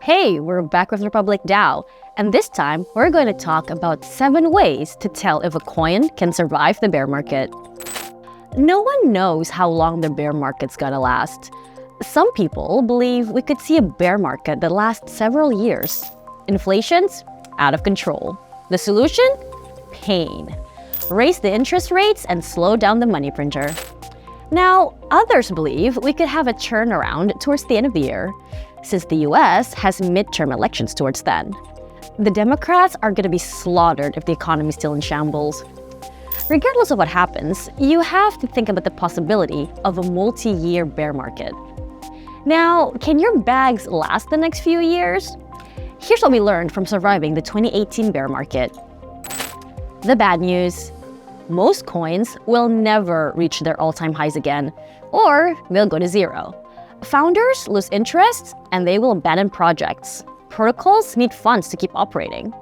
Hey, we're back with Republik DAO, and this time we're going to talk about 7 ways to tell if a coin can survive the bear market. No one knows how long the bear market's gonna last. Some people believe we could see a bear market that lasts several years. Inflation's out of control. The solution? Pain. Raise the interest rates and slow down the money printer. Now, others believe we could have a turnaround towards the end of the year, since the US has midterm elections towards then. The Democrats are going to be slaughtered if the economy is still in shambles. Regardless of what happens, you have to think about the possibility of a multi-year bear market. Now, can your bags last the next few years? Here's what we learned from surviving the 2018 bear market. The bad news: most coins will never reach their all-time highs again, or they'll go to zero. Founders lose interest and they will abandon projects. Protocols need funds to keep operating.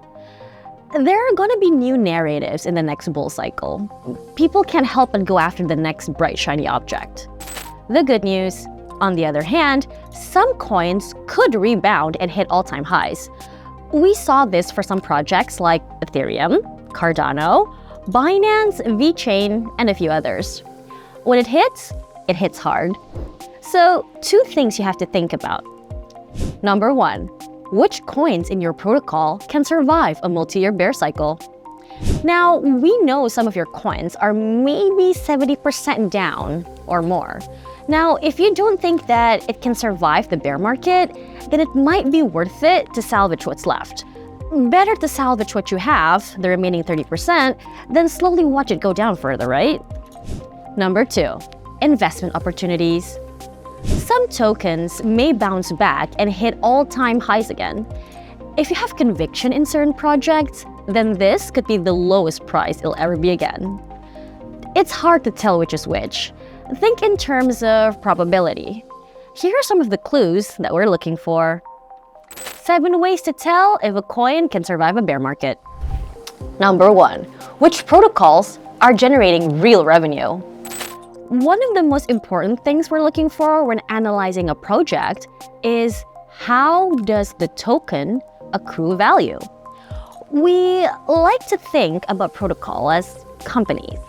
There are going to be new narratives in the next bull cycle. People can't help but go after the next bright, shiny object. The good news, on the other hand, some coins could rebound and hit all-time highs. We saw this for some projects like Ethereum, Cardano, Binance, VeChain, and a few others. When it hits hard. So, 2 things you have to think about. Number 1, which coins in your protocol can survive a multi-year bear cycle? Now, we know some of your coins are maybe 70% down or more. Now, if you don't think that it can survive the bear market, then it might be worth it to salvage what's left. Better to salvage what you have, the remaining 30%, than slowly watch it go down further, right? Number 2, investment opportunities. Some tokens may bounce back and hit all-time highs again. If you have conviction in certain projects, then this could be the lowest price it'll ever be again. It's hard to tell which is which. Think in terms of probability. Here are some of the clues that we're looking for. 7 ways to tell if a coin can survive a bear market. Number 1, which protocols are generating real revenue? One of the most important things we're looking for when analyzing a project is how does the token accrue value? We like to think about protocol as companies.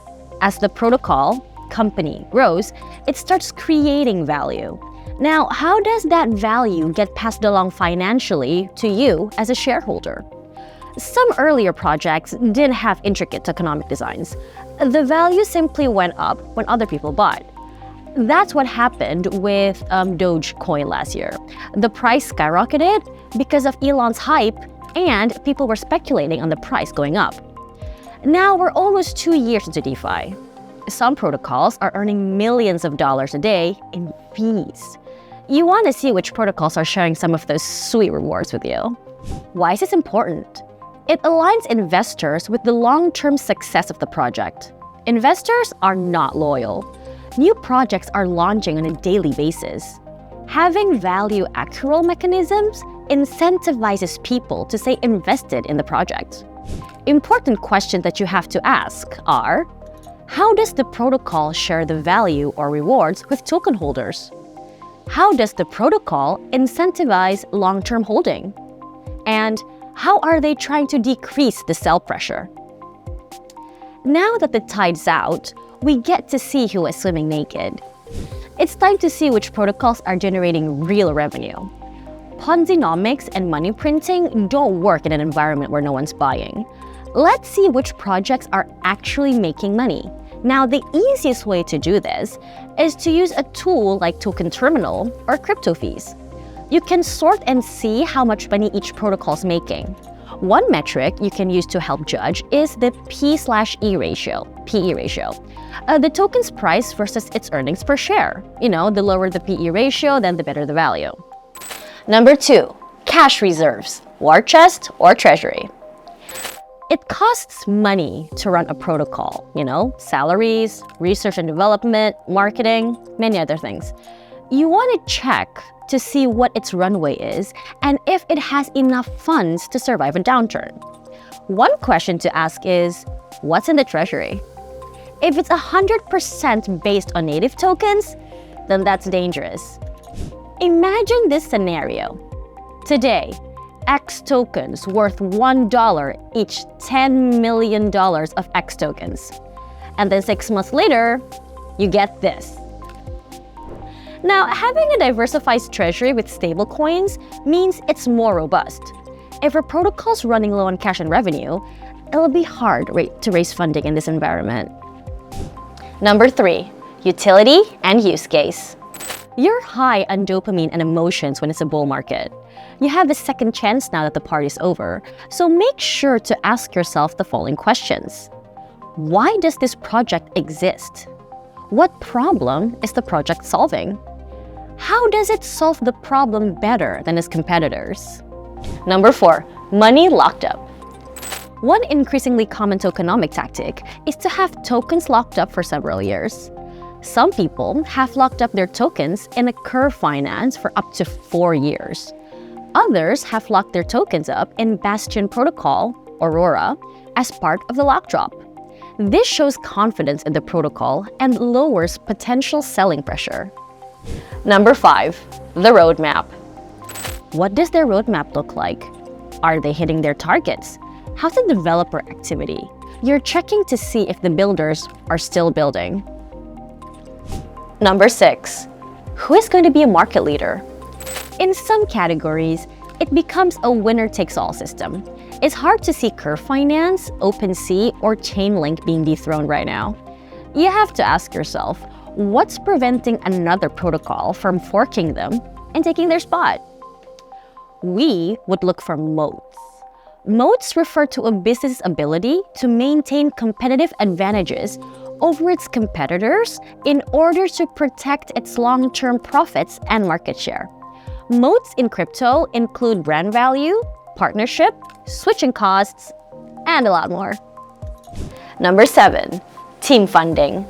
As the protocol company grows, it starts creating value. Now, how does that value get passed along financially to you as a shareholder? Some earlier projects didn't have intricate tokenomic designs. The value simply went up when other people bought. That's what happened with Dogecoin last year. The price skyrocketed because of Elon's hype, and people were speculating on the price going up. Now we're almost 2 years into DeFi. Some protocols are earning millions of dollars a day in fees. You want to see which protocols are sharing some of those sweet rewards with you. Why is this important? It aligns investors with the long-term success of the project. Investors are not loyal. New projects are launching on a daily basis. Having value accrual mechanisms incentivizes people to stay invested in the project. Important questions that you have to ask are: how does the protocol share the value or rewards with token holders? How does the protocol incentivize long-term holding? And how are they trying to decrease the sell pressure? Now that the tide's out, we get to see who is swimming naked. It's time to see which protocols are generating real revenue. Ponzinomics and money printing don't work in an environment where no one's buying. Let's see which projects are actually making money. Now, the easiest way to do this is to use a tool like Token Terminal or crypto fees. You can sort and see how much money each protocol is making. One metric you can use to help judge is the P/E ratio, PE ratio. The token's price versus its earnings per share. The lower the PE ratio, then the better the value. Number 2, cash reserves, war chest or treasury. It costs money to run a protocol, salaries, research and development, marketing, many other things. You want to check to see what its runway is and if it has enough funds to survive a downturn. One question to ask is, what's in the treasury? If it's 100% based on native tokens, then that's dangerous. Imagine this scenario. Today, X tokens worth $1 each $10 million of X tokens. And then 6 months later, you get this. Now, having a diversified treasury with stablecoins means it's more robust. If a protocol's running low on cash and revenue, it'll be hard to raise funding in this environment. Number 3, utility and use case. You're high on dopamine and emotions when it's a bull market. You have a second chance now that the party's over, so make sure to ask yourself the following questions. Why does this project exist? What problem is the project solving? How does it solve the problem better than its competitors? Number 4, money locked up. One increasingly common tokenomic tactic is to have tokens locked up for several years. Some people have locked up their tokens in a curve finance for up to 4 years. Others have locked their tokens up in Bastion Protocol, Aurora, as part of the lock drop. This shows confidence in the protocol and lowers potential selling pressure. Number 5, the roadmap. What does their roadmap look like? Are they hitting their targets? How's the developer activity? You're checking to see if the builders are still building. Number 6, who is going to be a market leader? In some categories, it becomes a winner-takes-all system. It's hard to see Curve Finance, OpenSea, or Chainlink being dethroned right now. You have to ask yourself, what's preventing another protocol from forking them and taking their spot? We would look for moats. Moats refer to a business's ability to maintain competitive advantages over its competitors in order to protect its long-term profits and market share. Moats in crypto include brand value, partnership, switching costs, and a lot more. Number 7, team funding.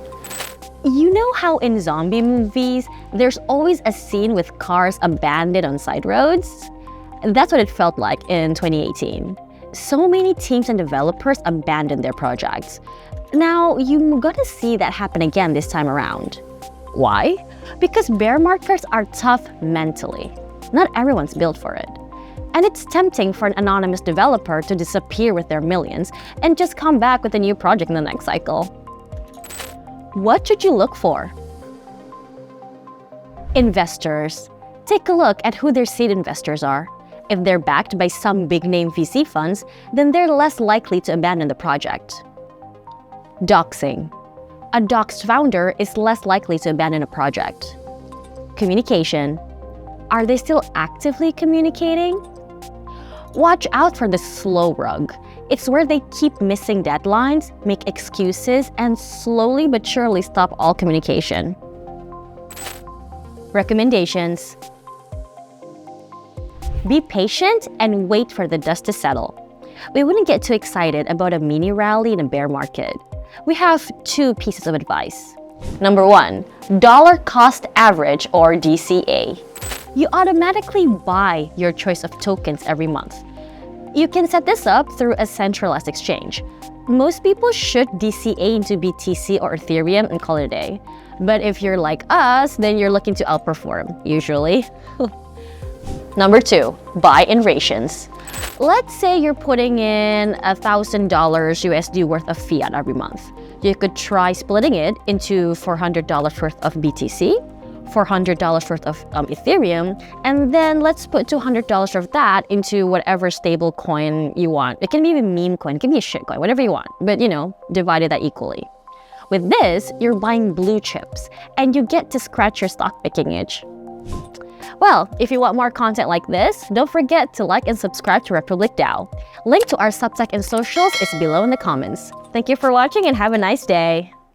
You know how in zombie movies, there's always a scene with cars abandoned on side roads? That's what it felt like in 2018. So many teams and developers abandoned their projects. Now, you're gonna see that happen again this time around. Why? Because bear markets are tough mentally. Not everyone's built for it. And it's tempting for an anonymous developer to disappear with their millions and just come back with a new project in the next cycle. What should you look for? Investors. Take a look at who their seed investors are. If they're backed by some big-name VC funds, then they're less likely to abandon the project. Doxing. A doxed founder is less likely to abandon a project. Communication. Are they still actively communicating? Watch out for the slow rug. It's where they keep missing deadlines, make excuses, and slowly but surely stop all communication. Recommendations. Be patient and wait for the dust to settle. We wouldn't get too excited about a mini rally in a bear market. We have 2 pieces of advice. Number 1, dollar cost average or DCA. You automatically buy your choice of tokens every month. You can set this up through a centralized exchange. Most people should DCA into BTC or Ethereum and call it a day. But if you're like us, then you're looking to outperform, usually. Number 2, buy in Rations. Let's say you're putting in $1,000 USD worth of fiat every month. You could try splitting it into $400 worth of BTC, $400 worth of Ethereum, and then let's put $200 of that into whatever stable coin you want. It can be a meme coin, it can be a shit coin, whatever you want, but divided that equally. With this, you're buying blue chips, and you get to scratch your stock picking itch. Well, if you want more content like this, don't forget to like and subscribe to Republik DAO. Link to our Substack and socials is below in the comments. Thank you for watching and have a nice day.